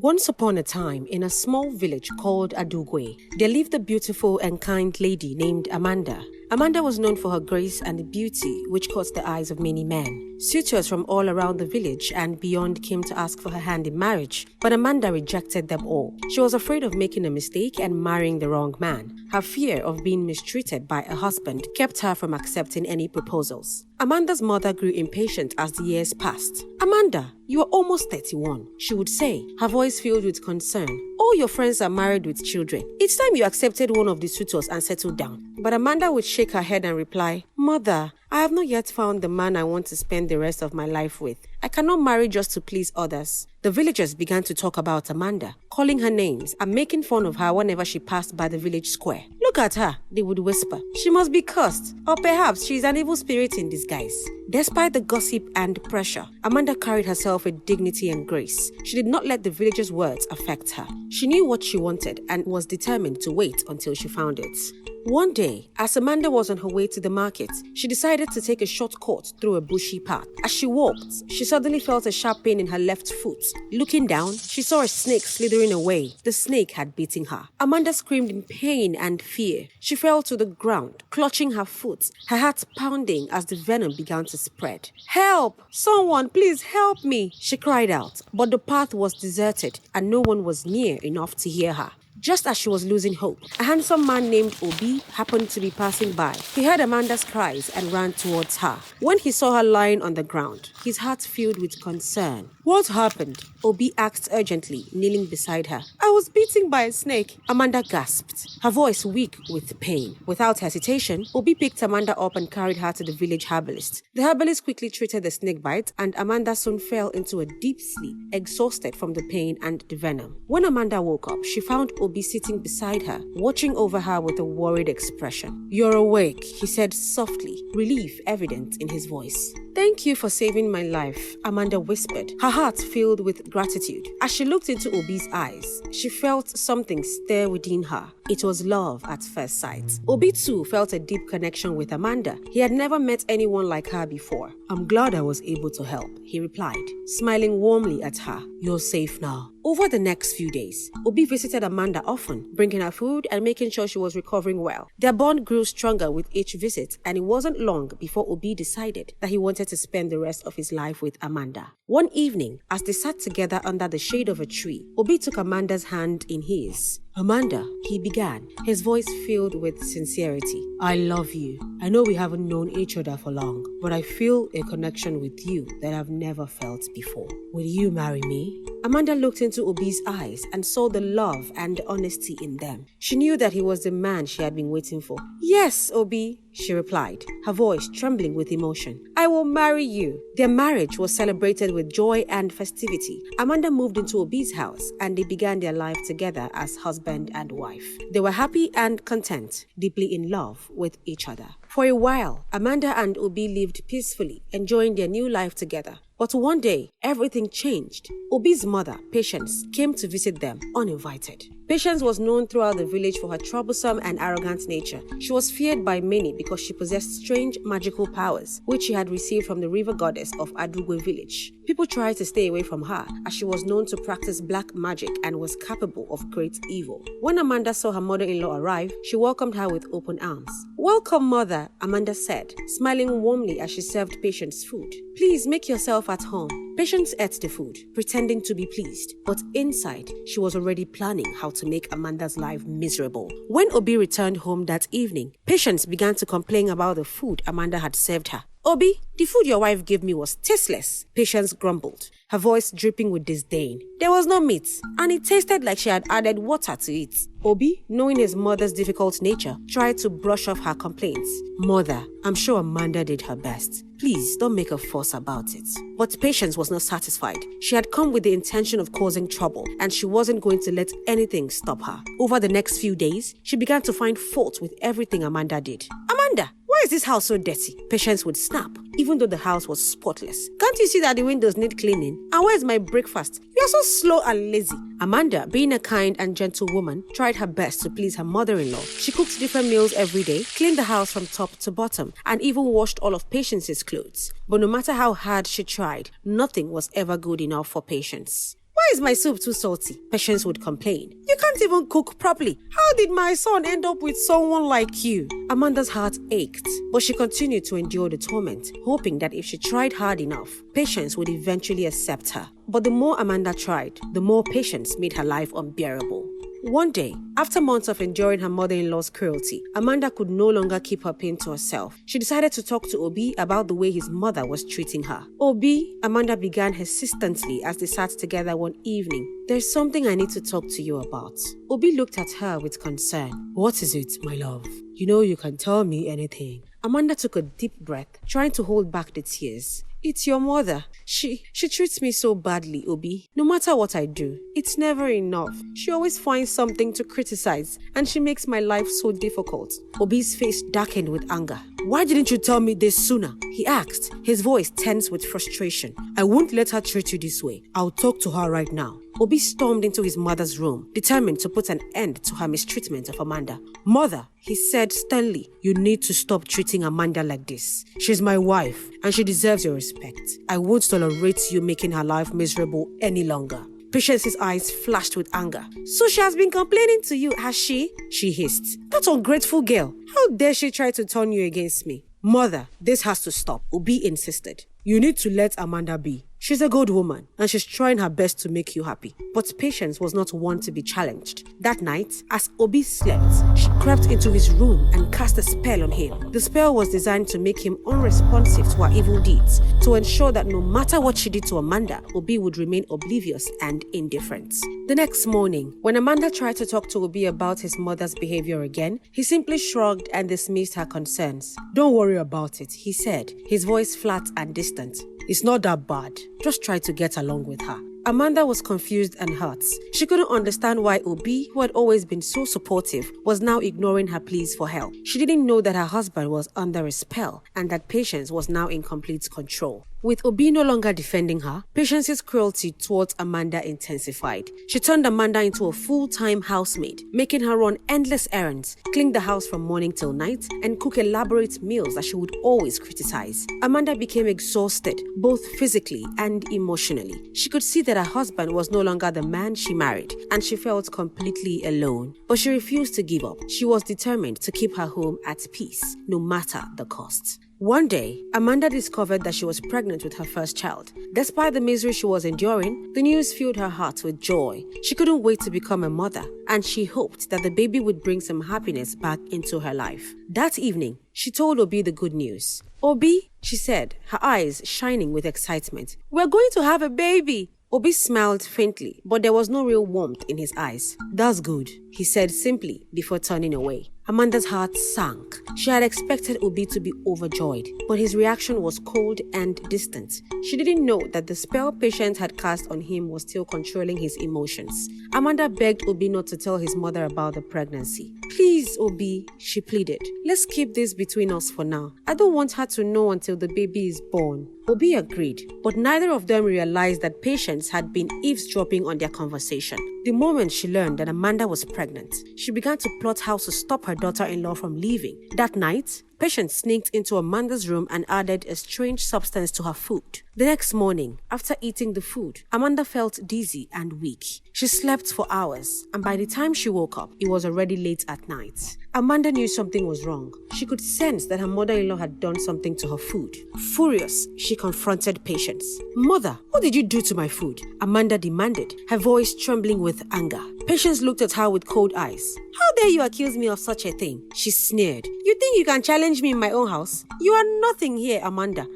Once upon a time, in a small village called Adugwe, there lived a beautiful and kind lady named Amanda. Amanda was known for her grace and beauty, which caught the eyes of many men. Suitors from all around the village and beyond came to ask for her hand in marriage, but Amanda rejected them all. She was afraid of making a mistake and marrying the wrong man. Her fear of being mistreated by a husband kept her from accepting any proposals. Amanda's mother grew impatient as the years passed. "Amanda, you are almost 31, she would say, her voice filled with concern. All your friends are married with children. It's time you accepted one of the suitors and settled down." But Amanda would shake her head and reply, "Mother, I have not yet found the man I want to spend the rest of my life with. I cannot marry just to please others." The villagers began to talk about Amanda, calling her names and making fun of her whenever she passed by the village square. "Look at her," they would whisper. "She must be cursed, or perhaps she is an evil spirit in disguise." Despite the gossip and pressure, Amanda carried herself with dignity and grace. She did not let the villagers' words affect her. She knew what she wanted and was determined to wait until she found it. One day, as Amanda was on her way to the market, she decided to take a shortcut through a bushy path. As she walked, she suddenly felt a sharp pain in her left foot. Looking down, she saw a snake slithering away. The snake had bitten her. Amanda screamed in pain and fear. She fell to the ground, clutching her foot, her heart pounding as the venom began to spread. "Help! Someone, please help me!" she cried out, but the path was deserted and no one was near enough to hear her. Just as she was losing hope, a handsome man named Obi happened to be passing by. He heard Amanda's cries and ran towards her. When he saw her lying on the ground, his heart filled with concern. "What happened?" Obi asked urgently, kneeling beside her. "I was bitten by a snake," Amanda gasped, her voice weak with pain. Without hesitation, Obi picked Amanda up and carried her to the village herbalist. The herbalist quickly treated the snake bite, and Amanda soon fell into a deep sleep, exhausted from the pain and the venom. When Amanda woke up, she found Obi sitting beside her, watching over her with a worried expression. "You're awake," he said softly, relief evident in his voice. "Thank you for saving my life," Amanda whispered, her heart filled with gratitude. As she looked into Obi's eyes, she felt something stir within her. It was love at first sight. Obi too felt a deep connection with Amanda. He had never met anyone like her before. "I'm glad I was able to help," he replied, smiling warmly at her. "You're safe now." Over the next few days, Obi visited Amanda often, bringing her food and making sure she was recovering well. Their bond grew stronger with each visit, and it wasn't long before Obi decided that he wanted to spend the rest of his life with Amanda. One evening, as they sat together under the shade of a tree, Obi took Amanda's hand in his. "Amanda," he began, his voice filled with sincerity. "I love you. I know we haven't known each other for long, but I feel a connection with you that I've never felt before. Will you marry me?" Amanda looked into Obi's eyes and saw the love and honesty in them. She knew that he was the man she had been waiting for. "Yes, Obi," she replied, her voice trembling with emotion. "I will marry you." Their marriage was celebrated with joy and festivity. Amanda moved into Obi's house and they began their life together as husband and wife. They were happy and content, deeply in love with each other. For a while, Amanda and Obi lived peacefully, enjoying their new life together. But one day, everything changed. Obi's mother, Patience, came to visit them uninvited. Patience was known throughout the village for her troublesome and arrogant nature. She was feared by many because she possessed strange magical powers, which she had received from the river goddess of Adugwe village. People tried to stay away from her, as she was known to practice black magic and was capable of great evil. When Amanda saw her mother-in-law arrive, she welcomed her with open arms. "Welcome, mother," Amanda said, smiling warmly as she served Patience food. "Please make yourself at home." Patience ate the food, pretending to be pleased, but inside, she was already planning how to make Amanda's life miserable. When Obi returned home that evening, Patience began to complain about the food Amanda had served her. "Obi, the food your wife gave me was tasteless," Patience grumbled, her voice dripping with disdain. "There was no meat, and it tasted like she had added water to it." Obi, knowing his mother's difficult nature, tried to brush off her complaints. "Mother, I'm sure Amanda did her best. Please don't make a fuss about it." But Patience was not satisfied. She had come with the intention of causing trouble, and she wasn't going to let anything stop her. Over the next few days, she began to find fault with everything Amanda did. "Amanda, why is this house so dirty?" Patience would snap, even though the house was spotless. "Can't you see that the windows need cleaning? And where's my breakfast? You're so slow and lazy." Amanda, being a kind and gentle woman, tried her best to please her mother-in-law. She cooked different meals every day, cleaned the house from top to bottom, and even washed all of Patience's clothes. But no matter how hard she tried, nothing was ever good enough for Patience. Why is my soup too salty? Patience would complain. You can't even cook properly. How did my son end up with someone like you? Amanda's heart ached, but she continued to endure the torment, hoping that if she tried hard enough, Patience would eventually accept her. But the more Amanda tried, the more Patience made her life unbearable. One day, after months of enduring her mother-in-law's cruelty, Amanda could no longer keep her pain to herself. She decided to talk to Obi about the way his mother was treating her. Obi, Amanda began hesitantly as they sat together one evening. There's something I need to talk to you about. Obi looked at her with concern. What is it, my love? You know you can tell me anything. Amanda took a deep breath, trying to hold back the tears. It's your mother. She treats me so badly, Obi. No matter what I do, it's never enough. She always finds something to criticize, and she makes my life so difficult. Obi's face darkened with anger. Why didn't you tell me this sooner? He asked, his voice tense with frustration. I won't let her treat you this way. I'll talk to her right now. Obi stormed into his mother's room, determined to put an end to her mistreatment of Amanda. Mother, he said sternly, you need to stop treating Amanda like this. She's my wife, and she deserves your respect. I won't tolerate you making her life miserable any longer. Patience's eyes flashed with anger. So she has been complaining to you, has she? She hissed. That ungrateful girl. How dare she try to turn you against me? Mother, this has to stop, Obi insisted. You need to let Amanda be. She's a good woman, and she's trying her best to make you happy. But Patience was not one to be challenged. That night, as Obi slept, she crept into his room and cast a spell on him. The spell was designed to make him unresponsive to her evil deeds, to ensure that no matter what she did to Amanda, Obi would remain oblivious and indifferent. The next morning, when Amanda tried to talk to Obi about his mother's behavior again, he simply shrugged and dismissed her concerns. Don't worry about it, he said, his voice flat and distant. It's not that bad. Just try to get along with her. Amanda was confused and hurt. She couldn't understand why Obi, who had always been so supportive, was now ignoring her pleas for help. She didn't know that her husband was under a spell and that Patience was now in complete control. With Obi no longer defending her, Patience's cruelty towards Amanda intensified. She turned Amanda into a full-time housemaid, making her run endless errands, clean the house from morning till night, and cook elaborate meals that she would always criticize. Amanda became exhausted, both physically and emotionally. She could see that her husband was no longer the man she married, and she felt completely alone. But she refused to give up. She was determined to keep her home at peace, no matter the cost. One day, Amanda discovered that she was pregnant with her first child. Despite the misery she was enduring, the news filled her heart with joy. She couldn't wait to become a mother, and she hoped that the baby would bring some happiness back into her life. That evening, she told Obi the good news. Obi, she said, her eyes shining with excitement, we're going to have a baby. Obi smiled faintly, but there was no real warmth in his eyes. That's good, he said simply before turning away. Amanda's heart sank. She had expected Obi to be overjoyed, but his reaction was cold and distant. She didn't know that the spell Patience had cast on him was still controlling his emotions. Amanda begged Obi not to tell his mother about the pregnancy. Please, Obi, she pleaded. Let's keep this between us for now. I don't want her to know until the baby is born. Obi agreed, but neither of them realized that Patience had been eavesdropping on their conversation. The moment she learned that Amanda was pregnant, she began to plot how to stop her daughter-in-law from leaving. That night, Patience sneaked into Amanda's room and added a strange substance to her food. The next morning, after eating the food, Amanda felt dizzy and weak. She slept for hours, and by the time she woke up, it was already late at night. Amanda knew something was wrong. She could sense that her mother-in-law had done something to her food. Furious, she confronted Patience. Mother, what did you do to my food? Amanda demanded, her voice trembling with anger. Patience looked at her with cold eyes. How dare you accuse me of such a thing? She sneered. You think you can challenge me in my own house? You are nothing here, Amanda.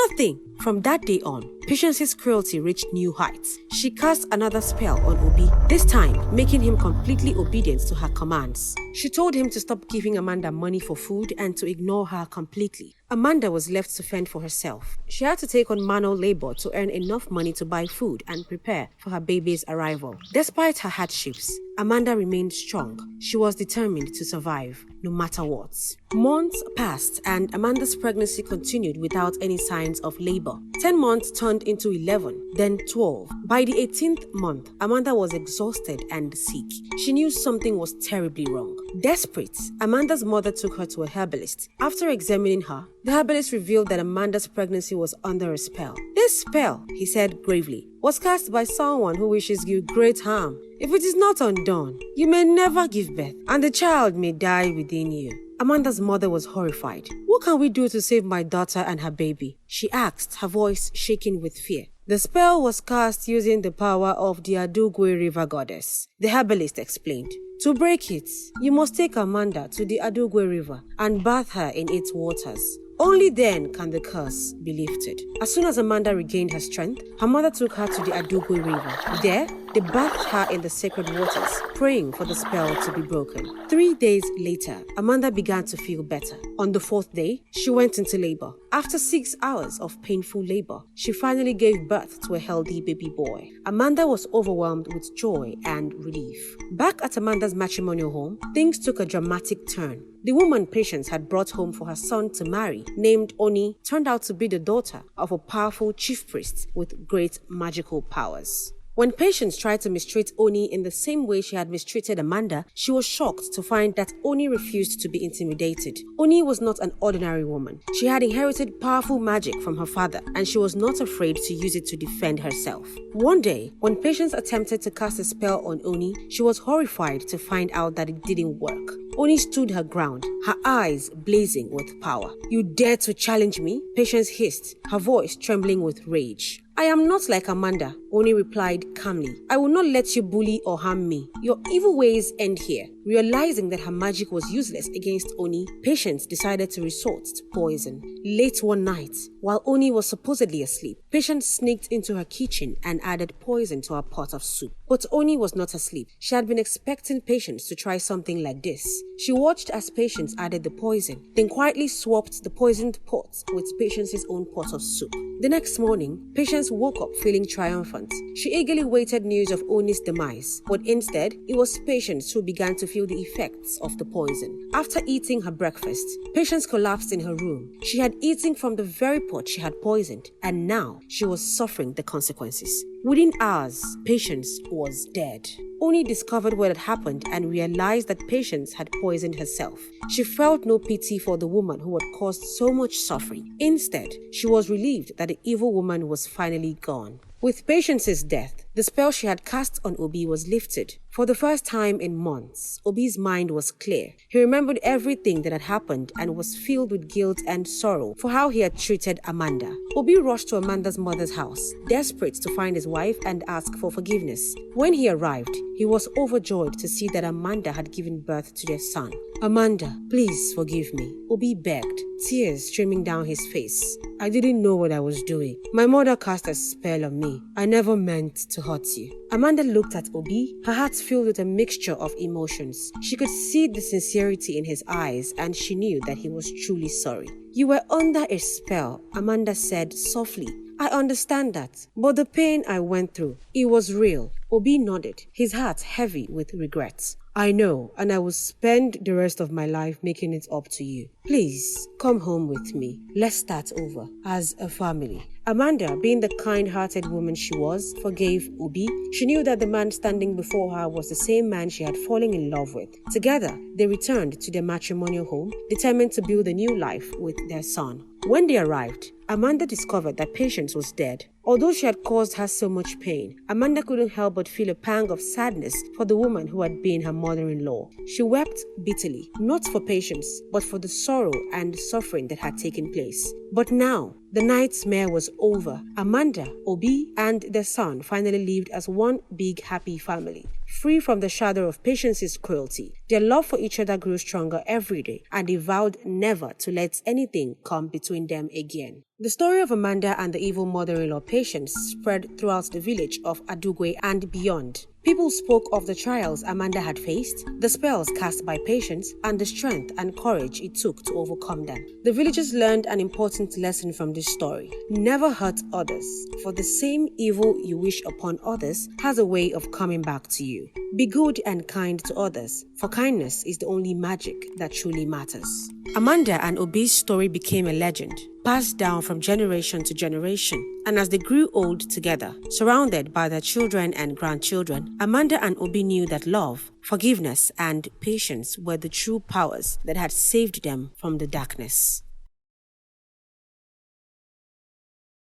Nothing. From that day on, Patience's cruelty reached new heights. She cast another spell on Obi, this time making him completely obedient to her commands. She told him to stop giving Amanda money for food and to ignore her completely. Amanda was left to fend for herself. She had to take on manual labor to earn enough money to buy food and prepare for her baby's arrival. Despite her hardships, Amanda remained strong. She was determined to survive, no matter what. Months passed and Amanda's pregnancy continued without any signs of labor. 10 months turned into 11, then 12. By the 18th month, Amanda was exhausted and sick. She knew something was terribly wrong. Desperate, Amanda's mother took her to a herbalist. After examining her, the herbalist revealed that Amanda's pregnancy was under a spell. "This spell," he said gravely, "was cast by someone who wishes you great harm. If it is not undone, you may never give birth, and the child may die within you." Amanda's mother was horrified. "What can we do to save my daughter and her baby?" she asked, her voice shaking with fear. "The spell was cast using the power of the Adugwe River goddess," the herbalist explained. "To break it, you must take Amanda to the Adugwe River and bath her in its waters. Only then can the curse be lifted." As soon as Amanda regained her strength, her mother took her to the Adugwe River. There, they bathed her in the sacred waters, praying for the spell to be broken. 3 days later, Amanda began to feel better. On the 4th day, she went into labor. After 6 hours of painful labor, she finally gave birth to a healthy baby boy. Amanda was overwhelmed with joy and relief. Back at Amanda's matrimonial home, things took a dramatic turn. The woman Patience had brought home for her son to marry, named Oni, turned out to be the daughter of a powerful chief priest with great magical powers. When Patience tried to mistreat Oni in the same way she had mistreated Amanda, she was shocked to find that Oni refused to be intimidated. Oni was not an ordinary woman. She had inherited powerful magic from her father, and she was not afraid to use it to defend herself. One day, when Patience attempted to cast a spell on Oni, she was horrified to find out that it didn't work. Oni stood her ground, her eyes blazing with power. "You dare to challenge me?" Patience hissed, her voice trembling with rage. "I am not like Amanda," Oni replied calmly. "I will not let you bully or harm me. Your evil ways end here." Realizing that her magic was useless against Oni, Patience decided to resort to poison. Late one night, while Oni was supposedly asleep, Patience sneaked into her kitchen and added poison to her pot of soup. But Oni was not asleep. She had been expecting Patience to try something like this. She watched as Patience added the poison, then quietly swapped the poisoned pot with Patience's own pot of soup. The next morning, Patience woke up feeling triumphant. She eagerly waited news of Oni's demise, but instead, it was Patience who began to feel the effects of the poison. After eating her breakfast, Patience collapsed in her room. She had eaten from the very pot she had poisoned, and now she was suffering the consequences. Within hours, Patience was dead. Oni discovered what had happened and realized that Patience had poisoned herself. She felt no pity for the woman who had caused so much suffering. Instead, she was relieved that the evil woman was finally gone. With Patience's death, the spell she had cast on Obi was lifted. For the first time in months, Obi's mind was clear. He remembered everything that had happened and was filled with guilt and sorrow for how he had treated Amanda. Obi rushed to Amanda's mother's house, desperate to find his wife and ask for forgiveness. When he arrived, he was overjoyed to see that Amanda had given birth to their son. "Amanda, please forgive me," Obi begged, tears streaming down his face. "I didn't know what I was doing. My mother cast a spell on me. I never meant to hurt you." Amanda looked at Obi, her heart filled with a mixture of emotions. She could see the sincerity in his eyes, and she knew that he was truly sorry. "You were under a spell," Amanda said softly. "I understand that, but the pain I went through, it was real." Obi nodded, his heart heavy with regret. "I know, and I will spend the rest of my life making it up to you. Please, come home with me. Let's start over, as a family." Amanda, being the kind-hearted woman she was, forgave Obi. She knew that the man standing before her was the same man she had fallen in love with. Together, they returned to their matrimonial home, determined to build a new life with their son. When they arrived, Amanda discovered that Patience was dead. Although she had caused her so much pain, Amanda couldn't help but feel a pang of sadness for the woman who had been her mother-in-law. She wept bitterly, not for Patience, but for the sorrow and suffering that had taken place. But now, the nightmare was over. Amanda, Obi, and their son finally lived as one big happy family, free from the shadow of Patience's cruelty. Their love for each other grew stronger every day, and they vowed never to let anything come between them again. The story of Amanda and the evil mother-in-law Patience spread throughout the village of Adugwe and beyond. People spoke of the trials Amanda had faced, the spells cast by Patience, and the strength and courage it took to overcome them. The villagers learned an important lesson from this story. Never hurt others, for the same evil you wish upon others has a way of coming back to you. Be good and kind to others, for kindness is the only magic that truly matters. Amanda and Obi's story became a legend, passed down from generation to generation. And as they grew old together, surrounded by their children and grandchildren, Amanda and Obi knew that love, forgiveness, and patience were the true powers that had saved them from the darkness.